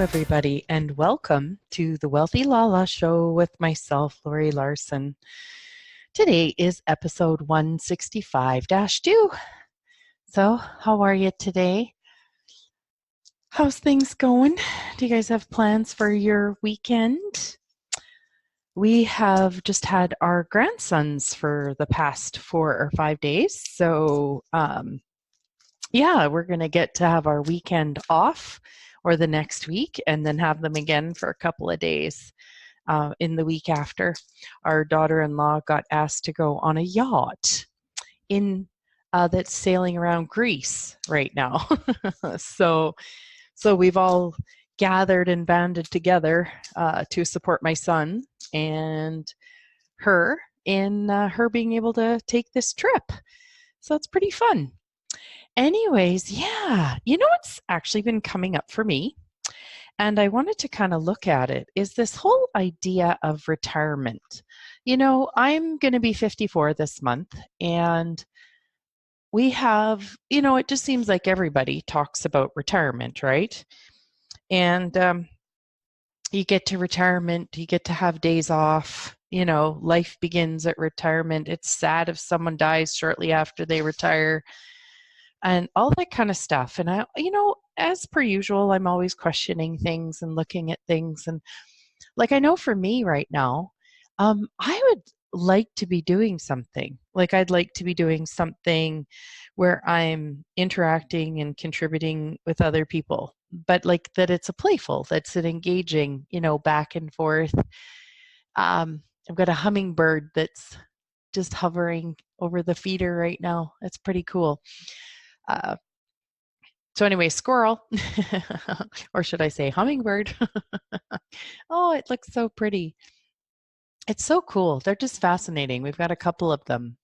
everybody, and welcome to the Wealthy LaLa Show with myself, Laurie Laursen. Today is episode 165-2. So, how are you today? How's things going? Do you guys have plans for your weekend? We have just had our grandsons for the past 4 or 5 days. So, we're going to get to have our weekend off or the next week and then have them again for a couple of days in the week after. Our daughter-in-law got asked to go on a yacht in that's sailing around Greece right now. So we've all gathered and banded together to support my son and her in her being able to take this trip. So it's pretty fun. Anyways, what's actually been coming up for me, and I wanted to kind of look at it, is this whole idea of retirement. I'm going to be 54 this month, and we have, it just seems like everybody talks about retirement, right? And you get to retirement, you get to have days off, life begins at retirement. It's sad if someone dies shortly after they retire, and all that kind of stuff. And as per usual, I'm always questioning things and looking at things. And I know for me right now, I would like to be doing something. I'd like to be doing something where I'm interacting and contributing with other people, but that it's a playful, that's an engaging, back and forth. I've got a hummingbird that's just hovering over the feeder right now. It's pretty cool. So anyway, squirrel, or should I say hummingbird? Oh, it looks so pretty. It's so cool. They're just fascinating. We've got a couple of them,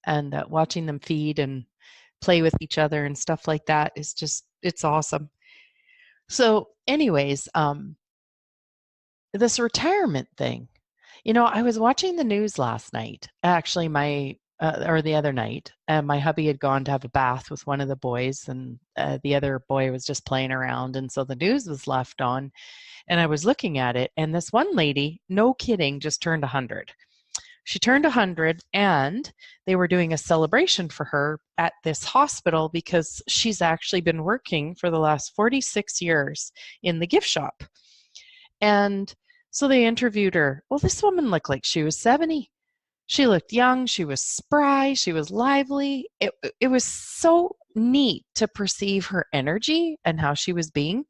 and watching them feed and play with each other and stuff like that is it's awesome. So anyways, this retirement thing, I was watching the news last night, actually or the other night. My hubby had gone to have a bath with one of the boys, and the other boy was just playing around. And so the news was left on, and I was looking at it, and this one lady, no kidding, just turned 100. She turned 100, and they were doing a celebration for her at this hospital because she's actually been working for the last 46 years in the gift shop. And so they interviewed her. Well, this woman looked like she was 70. She looked young, she was spry, she was lively. It was so neat to perceive her energy and how she was being.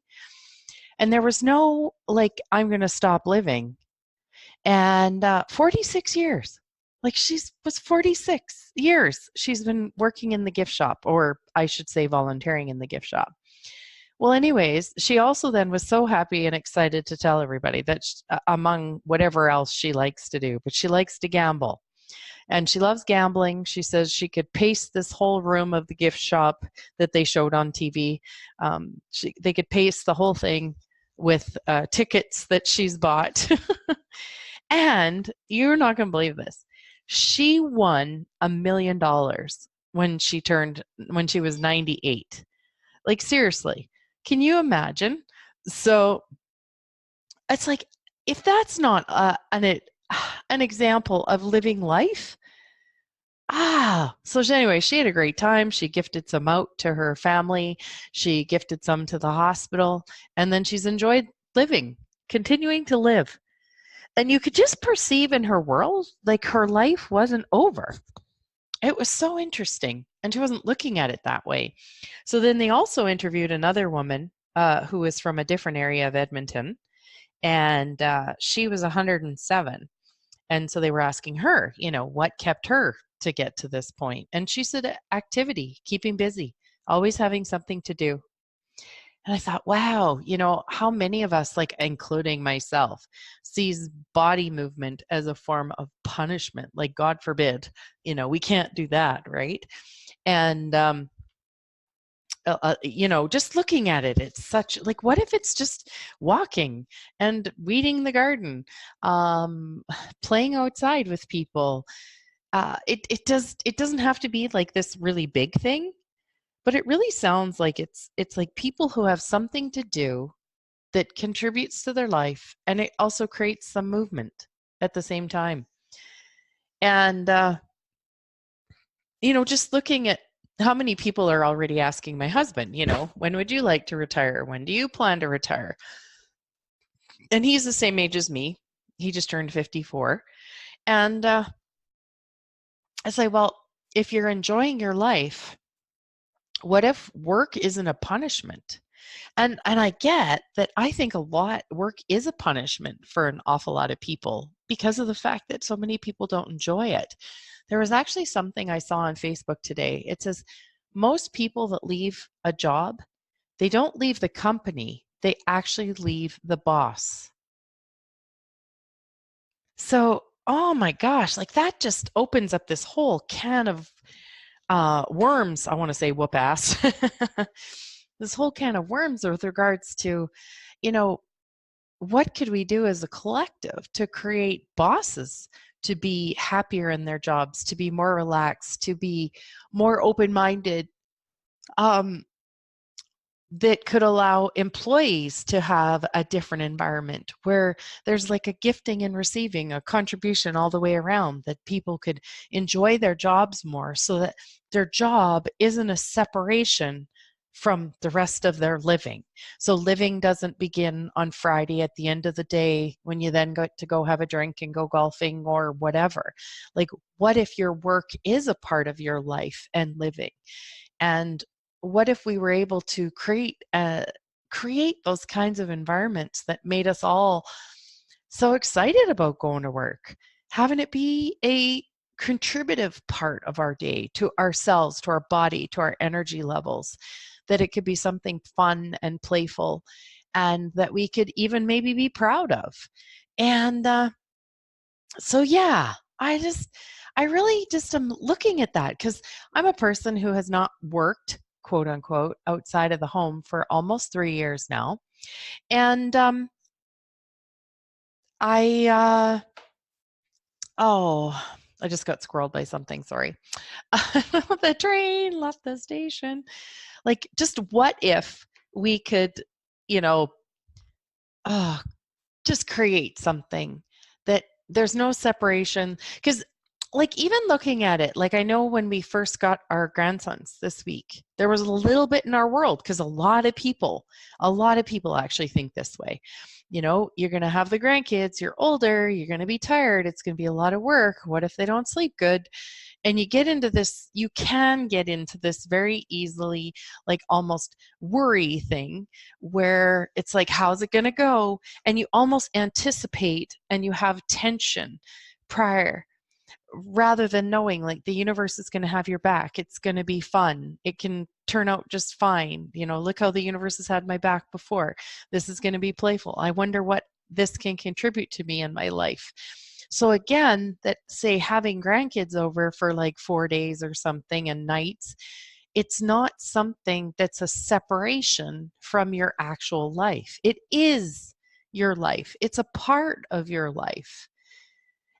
And there was no, I'm going to stop living. And 46 years. Was 46 years she's been working in the gift shop, or I should say volunteering in the gift shop. Well, anyways, she also then was so happy and excited to tell everybody that among whatever else she likes to do, but she likes to gamble. And she loves gambling. She says she could pace this whole room of the gift shop that they showed on TV. They could pace the whole thing with tickets that she's bought. And you're not going to believe this. She won $1 million when she was 98. Seriously, can you imagine? So it's if that's not an example of living life. So anyway, she had a great time. She gifted some out to her family. She gifted some to the hospital, and then she's enjoyed living, continuing to live. And you could just perceive in her world, her life wasn't over. It was so interesting, and she wasn't looking at it that way. So then they also interviewed another woman who was from a different area of Edmonton, and she was 107. And so they were asking her, what kept her to get to this point? And she said activity, keeping busy, always having something to do. And I thought, wow, how many of us, including myself, sees body movement as a form of punishment? God forbid, we can't do that, right? And just looking at it, it's such what if it's just walking and weeding the garden, playing outside with people. It doesn't have to be this really big thing, but it really sounds like it's people who have something to do that contributes to their life, and it also creates some movement at the same time. And just looking at how many people are already asking my husband, when would you like to retire? When do you plan to retire? And he's the same age as me. He just turned 54. And I say, well, if you're enjoying your life, what if work isn't a punishment? And I get that. I think work is a punishment for an awful lot of people because of the fact that so many people don't enjoy it. There was actually something I saw on Facebook today. It says most people that leave a job, they don't leave the company, they actually leave the boss. So, oh my gosh, like that just opens up this whole can of worms. I want to say whoop ass. This whole can of worms with regards to, what could we do as a collective to create bosses to be happier in their jobs, to be more relaxed, to be more open-minded, that could allow employees to have a different environment where there's like a gifting and receiving, a contribution all the way around, that people could enjoy their jobs more so that their job isn't a separation from the rest of their living. So living doesn't begin on Friday at the end of the day when you then got to go have a drink and go golfing or whatever. Like, what if your work is a part of your life and living? And what if we were able to create those kinds of environments that made us all so excited about going to work, having it be a contributive part of our day to ourselves, to our body, to our energy levels, that it could be something fun and playful and that we could even maybe be proud of. And so, yeah, I really just am looking at that because I'm a person who has not worked, quote unquote, outside of the home for almost 3 years now. And I I just got squirreled by something, sorry. The train left the station. Like, just what if we could, you know, uh, just create something that there's no separation? Because, like, even looking at it, like, I know when we first got our grandsons this week, there was a little bit in our world because a lot of people actually think this way. You're going to have the grandkids, you're older, you're going to be tired, it's going to be a lot of work. What if they don't sleep good? And you can get into this very easily, like almost worry thing where it's like, how's it going to go? And you almost anticipate and you have tension prior, rather than knowing like the universe is going to have your back. It's going to be fun. It can turn out just fine. Look how the universe has had my back before. This is going to be playful. I wonder what this can contribute to me in my life. So again, that say having grandkids over for like 4 days or something and nights, it's not something that's a separation from your actual life. It is your life. It's a part of your life.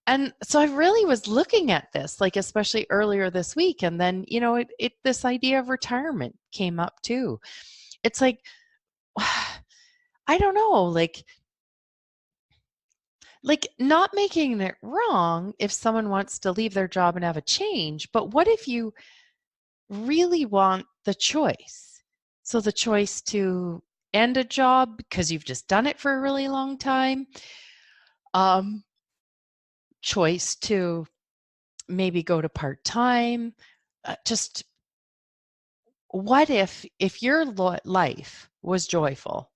And so I really was looking at this, like especially earlier this week, and then this idea of retirement came up too. It's like, I don't know, like not making it wrong if someone wants to leave their job and have a change, but what if you really want the choice? So the choice to end a job because you've just done it for a really long time, choice to maybe go to part-time, just what if your life was joyful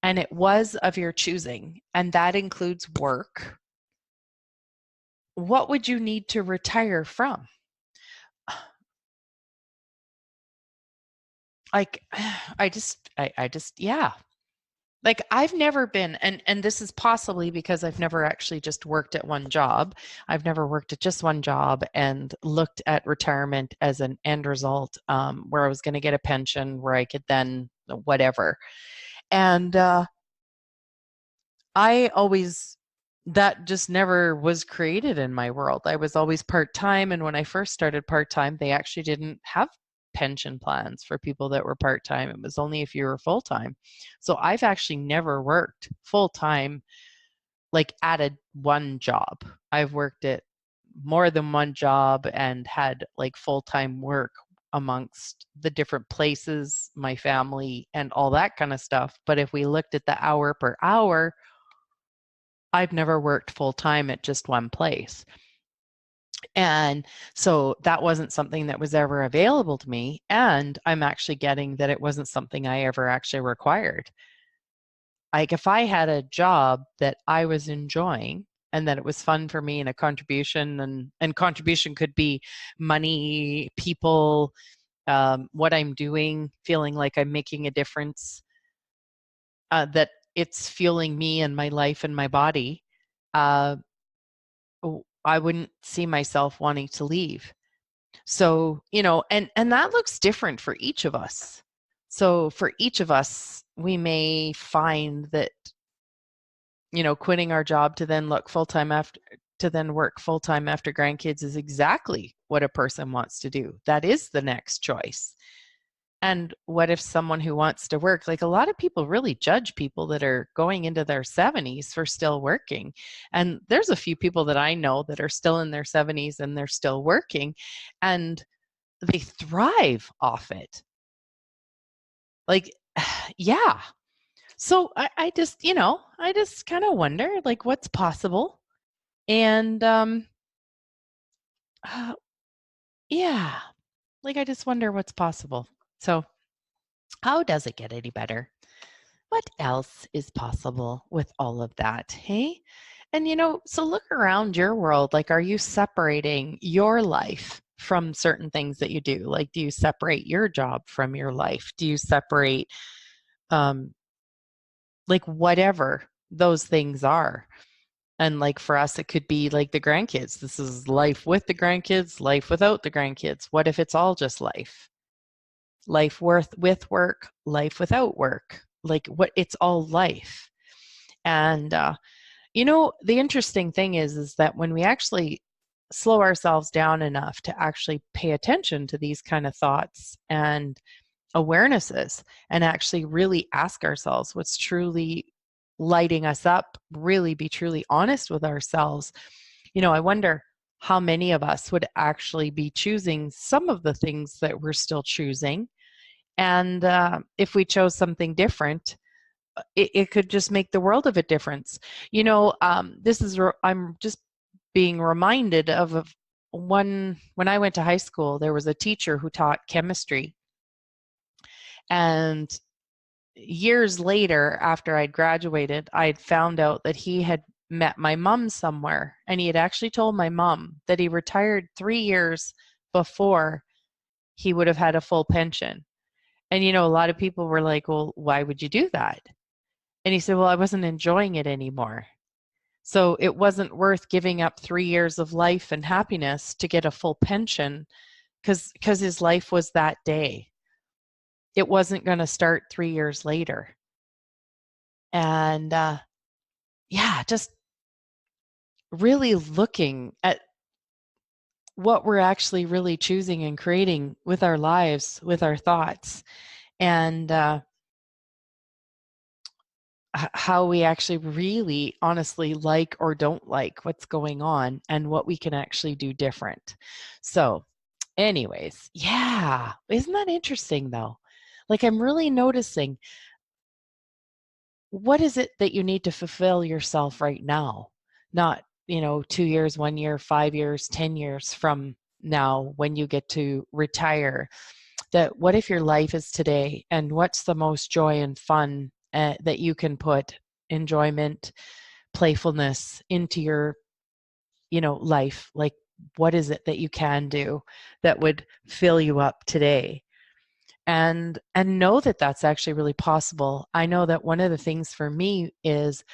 and it was of your choosing, and that includes work, what would you need to retire from? Like, I just, yeah. Like, I've never been, and this is possibly because I've never actually just worked at one job. I've never worked at just one job and looked at retirement as an end result, where I was going to get a pension where I could then whatever. And that just never was created in my world. I was always part-time, and when I first started part-time, they actually didn't have pension plans for people that were part-time. It was only if you were full-time. So I've actually never worked full-time, like at one job. I've worked at more than one job and had like full-time work amongst the different places, my family, and all that kind of stuff. But if we looked at the hour per hour, I've never worked full-time at just one place. And so that wasn't something that was ever available to me. And I'm actually getting that it wasn't something I ever actually required. Like if I had a job that I was enjoying and that it was fun for me and a contribution, and contribution could be money, people, what I'm doing, feeling like I'm making a difference, that it's fueling me and my life and my body, I wouldn't see myself wanting to leave. So, and that looks different for each of us. So for each of us, we may find that, quitting our job to then work full-time after grandkids is exactly what a person wants to do. That is the next choice. And what if someone who wants to work, like a lot of people really judge people that are going into their 70s for still working. And there's a few people that I know that are still in their 70s and they're still working and they thrive off it. Like, yeah. So I just, I just kind of wonder like what's possible. And yeah, like I just wonder what's possible. So how does it get any better? What else is possible with all of that? Hey? And so look around your world. Like, are you separating your life from certain things that you do? Like, do you separate your job from your life? Do you separate, like, whatever those things are? And like for us, it could be like the grandkids. This is life with the grandkids, life without the grandkids. What if it's all just life? Life with work, life without work. Like what it's all life. And the interesting thing is that when we actually slow ourselves down enough to actually pay attention to these kind of thoughts and awarenesses and actually really ask ourselves what's truly lighting us up, really be truly honest with ourselves, I wonder how many of us would actually be choosing some of the things that we're still choosing. And if we chose something different, it could just make the world of a difference. I'm just being reminded of when I went to high school, there was a teacher who taught chemistry. And years later, after I'd graduated, I'd found out that he had met my mom somewhere. And he had actually told my mom that he retired 3 years before he would have had a full pension. And, a lot of people were like, well, why would you do that? And he said, well, I wasn't enjoying it anymore. So it wasn't worth giving up 3 years of life and happiness to get a full pension because his life was that day. It wasn't going to start 3 years later. And just really looking at what we're actually really choosing and creating with our lives, with our thoughts, and how we actually really honestly like or don't like what's going on and what we can actually do different. So anyways, yeah, isn't that interesting though? Like I'm really noticing, what is it that you need to fulfill yourself right now? Not, 2 years, 1 year, 5 years, 10 years from now when you get to retire. That what if your life is today, and what's the most joy and fun that you can put enjoyment, playfulness into your, life? Like what is it that you can do that would fill you up today? And know that that's actually really possible. I know that one of the things for me is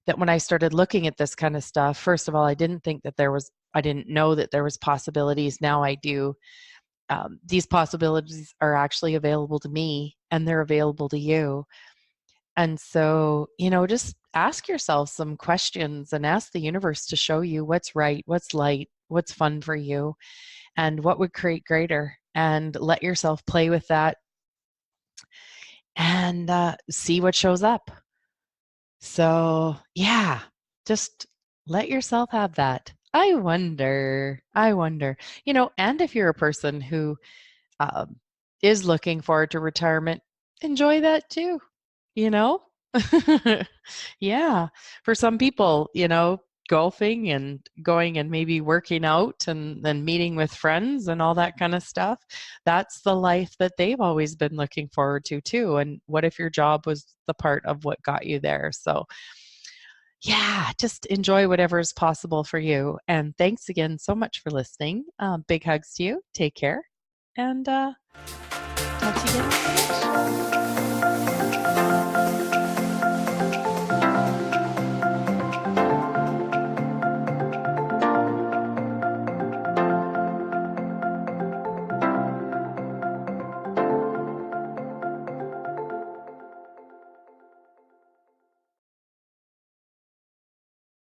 that when I started looking at this kind of stuff, first of all, I didn't know that there was possibilities. Now I do. These possibilities are actually available to me and they're available to you. And so, just ask yourself some questions and ask the universe to show you what's right, what's light, what's fun for you, and what would create greater. and let yourself play with that and see what shows up. So, yeah, just let yourself have that. I wonder, and if you're a person who um, is looking forward to retirement, enjoy that too, you know? Yeah. For some people, golfing and going and maybe working out and then meeting with friends and all that kind of stuff, that's the life that they've always been looking forward to too. And what if your job was the part of what got you there? So, yeah, just enjoy whatever is possible for you. And thanks again so much for listening. Big hugs to you. Take care. And talk to you again.